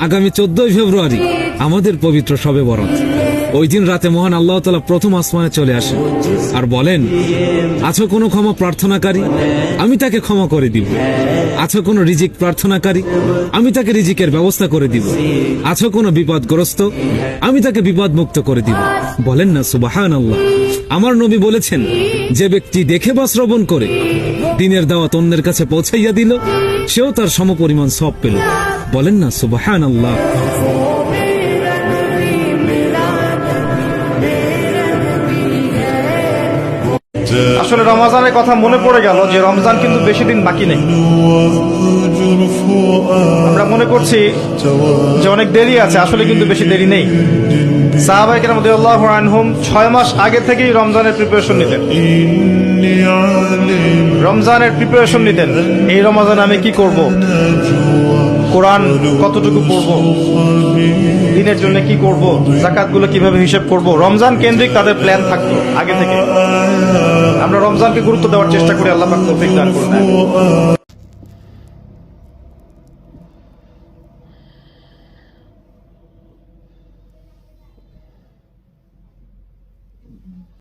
আগামী 14 ফেব্রুয়ারি আমাদের পবিত্র শবে বরাত। ওই দিন রাতে মহান আল্লাহ তাআলা প্রথম আসমানে চলে আসেন আর বলেন, আছো কোনো ক্ষমা প্রার্থনাকারী, আমি তাকে ক্ষমা করে দিব। আছো কোনো রিজিক প্রার্থনাকারী, আমি তাকে রিজিকের ব্যবস্থা করে দিব। আছো কোনো বিপদগ্রস্ত, আমি তাকে বিপদ মুক্ত করে দিব। বলেন না সুবহানাল্লাহ। আমার নবী বলেছেন, যে ব্যক্তি দেখে বা শ্রবণ করে দ্বীনের দাওয়াত অন্যের কাছে পৌঁছাইয়া দিল, সেও তার সমপরিমাণ সওয়াব পেল। বলেন না সুবহানাল্লাহ। আসলে রমজানের কথা মনে পড়ে গেল যে রমজান কিন্তু বেশি দিন বাকি নেই। আমরা মনে করছি যে অনেক দেরি আছে, আসলে কিন্তু বেশি দেরি নেই। সাহাবায়ে কেরাম রাদিয়াল্লাহু আনহুম 6 মাস আগে থেকেই রমজানের প্রিপারেশন নিতেন। এই রমজানে আমি কি করব, কোরআন কতটুকু পড়ব, দিনের জন্য কি করব, যাকাতগুলো কিভাবে হিসাব করব, রমজান কেন্দ্রিক তাদের প্ল্যান থাকতো আগে থেকে। আমরা রমজানকে গুরুত্ব দেওয়ার চেষ্টা করি, আল্লাহ পাক তৌফিক দান করুন।